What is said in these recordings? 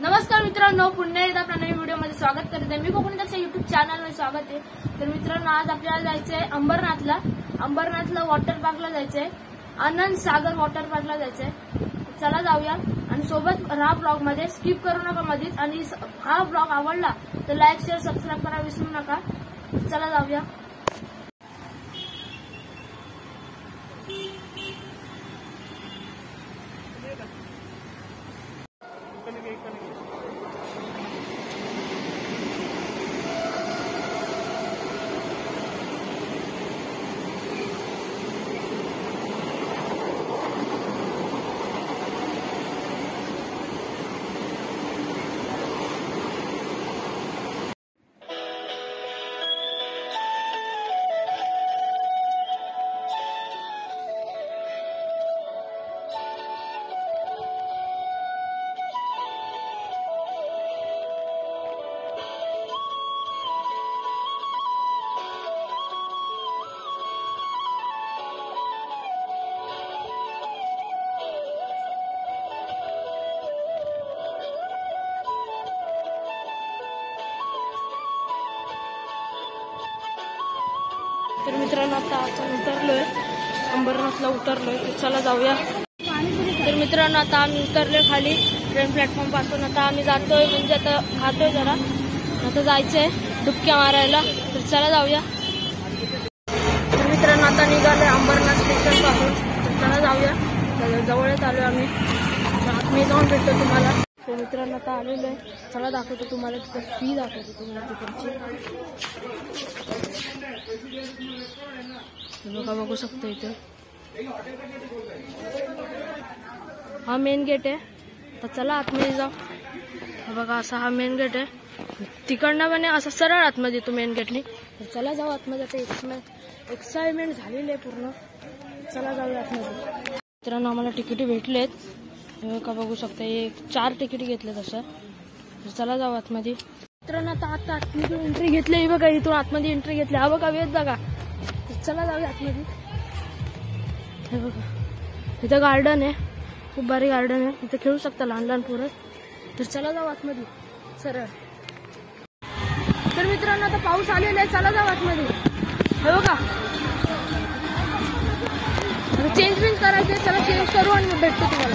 नमस्कार मित्रांनो, पुन्हा एकदा आपल्या नवीन व्हिडिओमध्ये स्वागत करते। मी कोकणीच्या युट्यूब चॅनलमध्ये स्वागत आहे। तर मित्रांनो, आज आपल्याला जायचंय अंबरनाथला वॉटर पार्कला जायचंय, आनंद सागर वॉटर पार्कला जायचंय। चला जाऊया आणि सोबत हा ब्लॉग मध्ये स्किप करू नका मध्येच। आणि हा ब्लॉग आवडला तर लाईक शेअर सबस्क्राईब करायला विसरू नका। चला जाऊया। तर मित्रांनो, आता आपण उतरलोय, अंबरनाथला उतरलोय। तर चला जाऊया। तर मित्रांनो, आता आम्ही उतरलोय खाली ट्रेन प्लॅटफॉर्म पासून। आता आम्ही जातोय, म्हणजे आता खातोय जरा, आता जायचंय डुबक्या मारायला। तर चला जाऊया। तर मित्रांनो, आता निघालोय अंबरनाथ स्टेशन पासून। तर चला जाऊया, जवळच आलोय आम्ही। मी जाऊन भेटतो तुम्हाला। तर मित्रांनो, आता आलेलो आहे, चला दाखवतो तुम्हाला, तिथं फी दाखवतो तुम्हाला तिकडची। बघा, बघू शकतो इथे हा मेन गेट आहे। तर चला आतमध्ये जाऊ। बघा, असा हा मेन गेट आहे, तिकडनं पण असं सरळ आतमध्ये येतो मेन गेटने। तर चला जाऊ आतमध्ये। आता एक्साइटमेंट झालेली आहे पूर्ण। चला जाऊया आतमध्ये। मित्रांनो, आम्हाला तिकीट भेटलेत, का बघू शकता, 4 तिकीट घेतले तसं। तर चला जाऊ आतमध्ये। मित्रांनो, आता आतमध्ये एंट्री घेतली, बघा इथून आतमध्ये एंट्री घेतली। हा बघा वेद बघा। चला जाऊया आतमध्ये। हे बघा, इथं गार्डन आहे, खूप भारी गार्डन आहे, इथं खेळू शकता लहान लहान पोरं। तर चला जाऊ आतमध्ये सरळ। तर मित्रांनो, आता पाऊस आलेला आहे, चला जाऊ आतमध्ये। हे बघा, चेंज करायचे, चला चेंज करू आणि भेटतो तुम्हाला।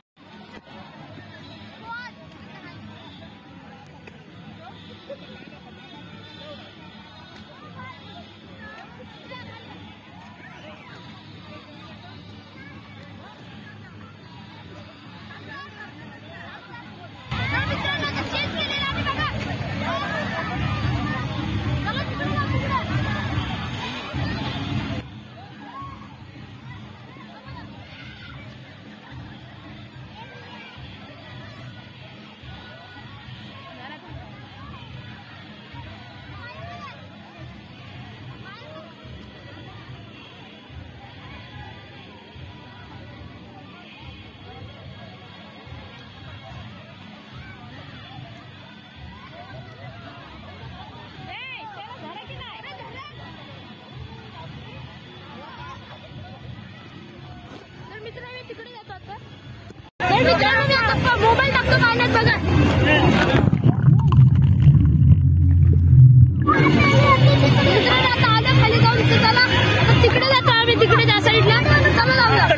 मित्रांनो, मी आता मोबाईल टाकतो पाण्यात, बघा। मित्रांनो, आता आलं खाली जाऊन, चला आता तिकडे जातो आम्ही, तिकडे त्या साईडला। चला जाऊया।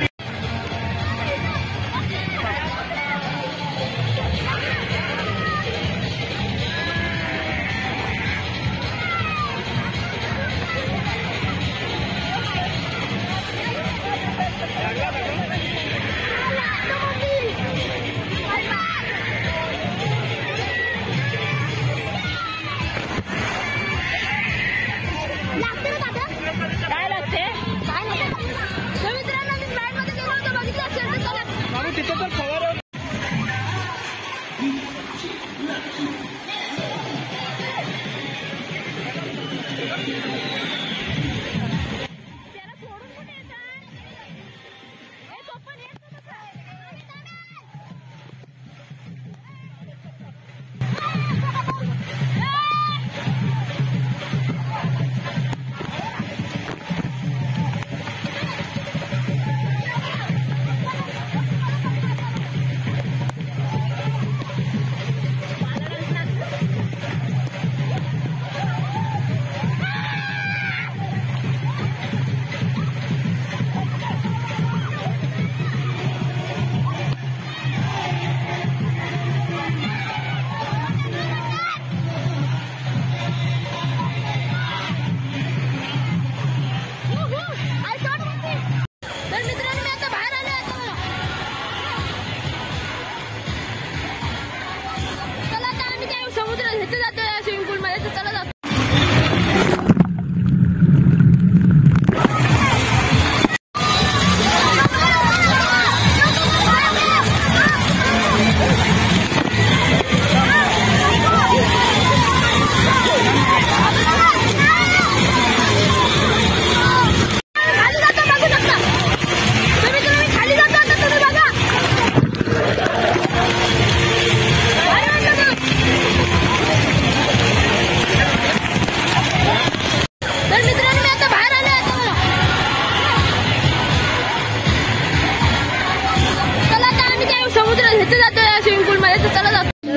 इथे जातो या स्विमिंग पूल मध्ये, तर चला जातो.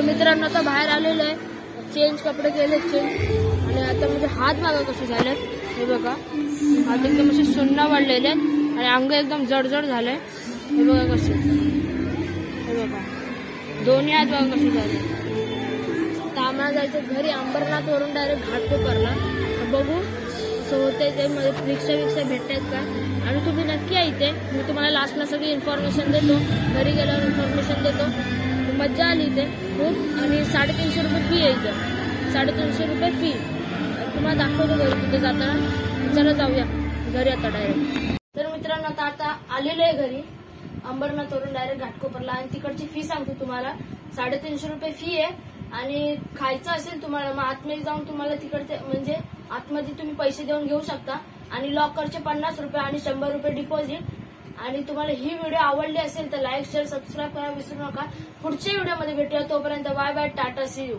मित्रांनो आता बाहेर आलेलो आहे, चेंज कपडे केले चेंज, आणि आता म्हणजे हात बघा कसे झालेत. हे बघा हात एकदम असे सुन्न वाढलेले आहेत आणि अंग एकदम जडजड झालंय. हे बघा कसे, हे बघा दोन्ही हात बघा कसे झाले. तर आम्हाला जायचं घरी अंबरनाथ वरून डायरेक्ट घाटकोपरला. बघू असं होतंय ते, मध्ये रिक्षा भेटतायत का, आणि तुम्ही नक्की या इथे. मी तुम्हाला लास्टला सगळी इन्फॉर्मेशन देतो, घरी गेल्यावर इन्फॉर्मेशन देतो. मज्जा आली इथे खूप, आणि 350 रुपये फी आहे इथे, 350 रुपये फी. तुम्हाला दाखवतो घरी तिथे जाताना. चला जाऊया घरी आता डायरेक्ट. तर मित्रांनो आता आलेलो आहे घरी अंबरनाथवरून डायरेक्ट घाटकोपरला, आणि तिकडची फी सांगतो तुम्हाला. 350 रुपये फी आहे, आणि खायचं असेल तुम्हाला मग आतमध्ये जाऊन तुम्हाला तिकडचे म्हणजे आतमध्ये तुम्ही पैसे देऊन घेऊ शकता, आणि लॉकरचे 50 रुपये आणि 100 रुपये डिपॉझिट. आणि तुम्हाला ही व्हिडिओ आवडली असेल तर लाईक शेअर सबस्क्राईब करायला विसरू नका. पुढच्या व्हिडिओमध्ये भेटूया, तोपर्यंत bye bye, tata, see you.